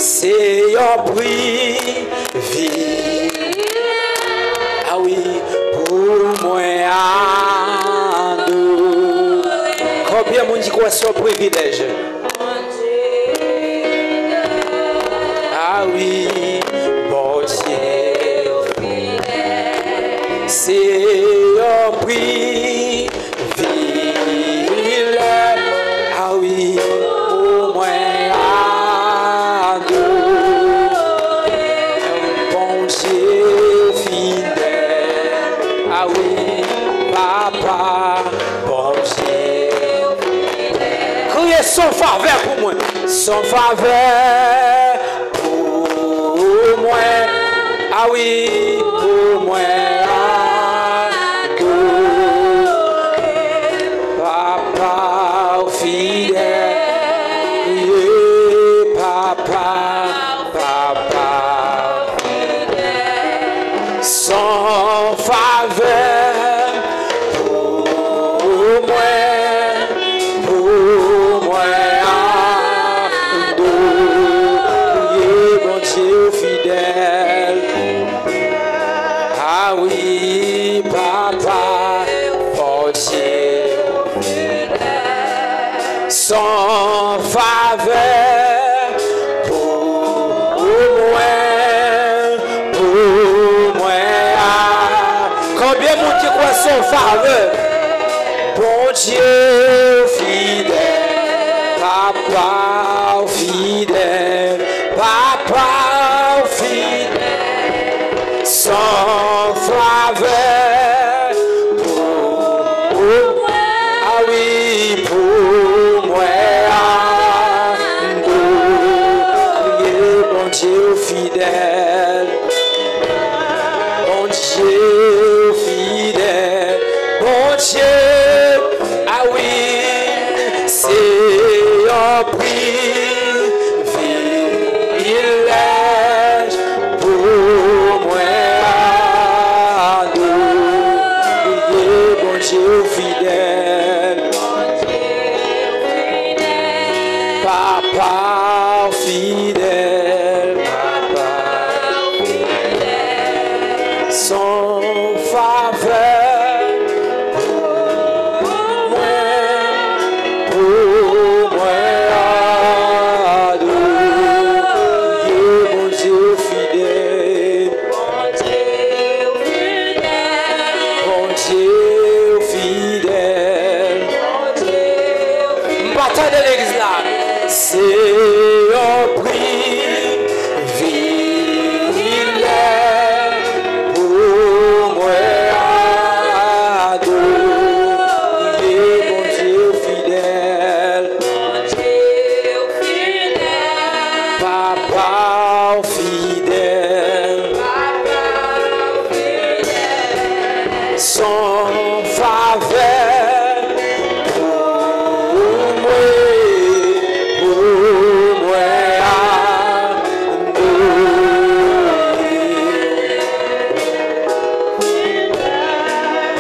c'est un prix vie. Ah oui, pour moi à nous. Combien de monde dit quoi c'est un privilège? Ah oui, bon Dieu, c'est un prix vil. Ah oui, au moins à nous, bon Dieu fidèle. Ah oui, papa, bon Dieu. Criez son faveur pour moi, son faveur pour moi. Ah oui, pour moi. Papa fidèle, papa, papa fidèle, sans faveur pour moi, bon Dieu fidèle. Ah oui, papa, bon Dieu, sans faveur pour moi. Combien mon Dieu croit son faveur? Bon Dieu fidèle, papa fidèle, papa fidèle, sans faveur pour moi. Ah oui, pour moi. Bon Dieu fidèle, bon Dieu fidèle, bon Dieu. Ah oui, c'est un privilège pour moi. Bon Dieu fidèle, papa fidèle, papa fidèle, sans faveur pour moi, bon Dieu fidèle, bon Dieu fidèle, bataille de l'église là, c'est un privilège pour moi adorer mon Dieu fidèle, papa fidèle, sans faveur pour moi.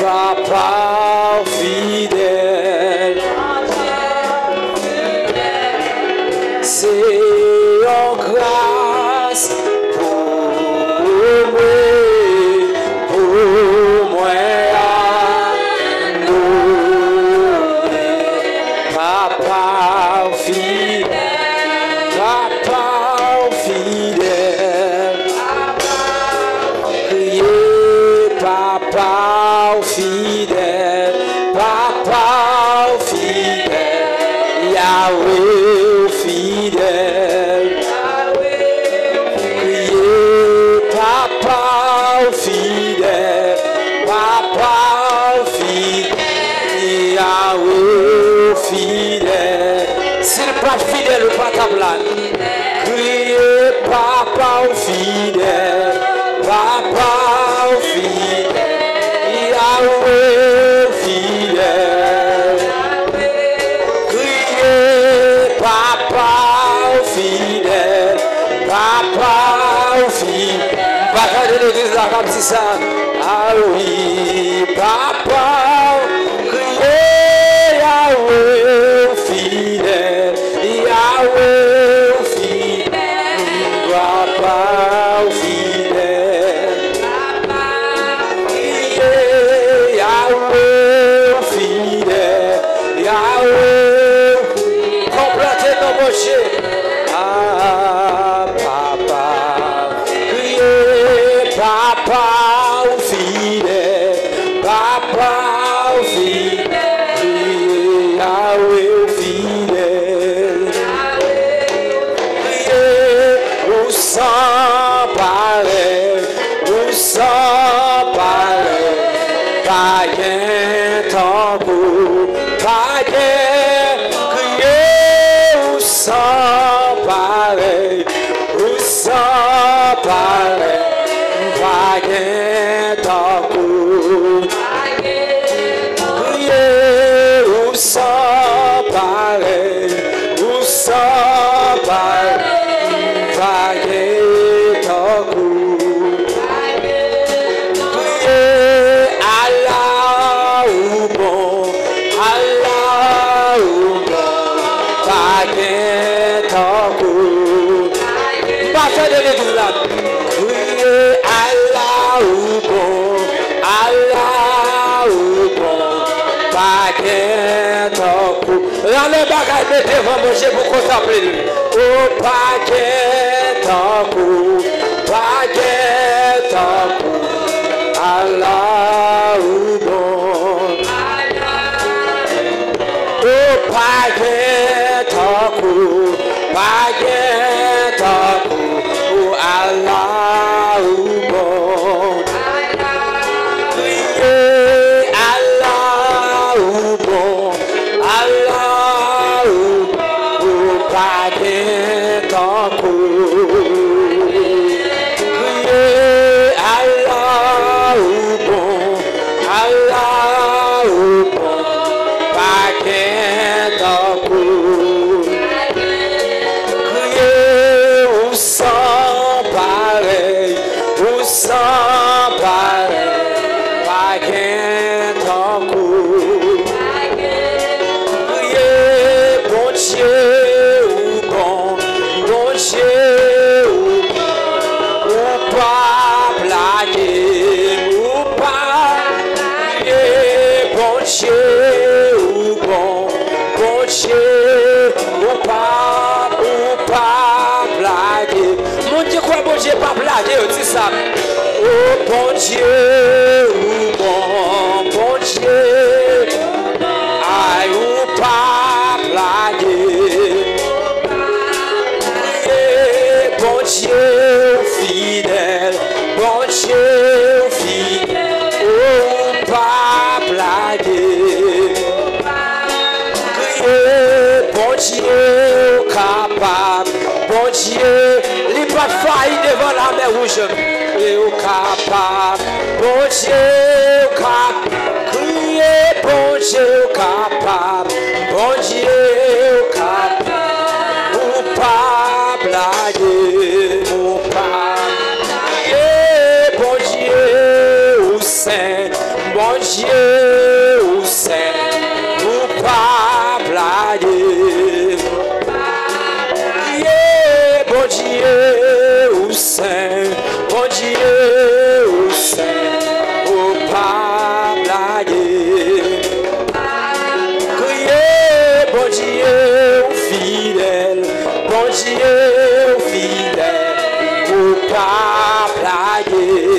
Papa fidèle, c'est en grâce pour moi, papa fidèle, papa fidèle, criez papa fidèle, papa fidèle, Yahweh fidèle, criez papa fidèle, papa fidèle, Yahweh fidèle. S'il n'est pas fidèle, pas ta blague. Criez papa fidèle, papa fidèle, Yahweh fidèle. Criez papa fidèle, papa fidèle. Bataille de l'église là comme si ça. Ah oui, papa, criez Yahweh fidèle, Yahweh fidèle. sans pareil, ou sans pareil, pas gain tant pour, pas gain crier, ou sans pareil, ou sans pareil, pas gain tant pour, crier, ou sans pareil, ou sans pareil. Les bagages de devant manger pour contempler. Oh, paquet en coup, Allah ou bon. Oh, paquet en coup, oh, Allah ou bon. Criez Allah ou bon, Allah ou bon, paquet en coup. Criez Allah ou bon, paquet en coup. Criez ou sans pareil, paquet en coup. Criez bon Dieu ou bon Dieu ou pas blaguer ou pas. Criez bon Dieu ou bon Dieu ou pas blaguer. Mon Dieu quoi bon Dieu pas blaguer, c'est ça. Oh bon Dieu ou bon Dieu, aïe ou pas blaguer. Bon Dieu fidèle, oh pas blaguer. Bon Dieu capable, bon Dieu, il pas failli devant la mer rouge. Capable, bon Dieu capable, crier bon Dieu capable, ou pas blaguer, ou pas crier bon Dieu ou saint, ou pas blaguer, crier bon Dieu ou saint, ou pas blaguer. Crier bon Dieu fidèle, ou pas blaguer.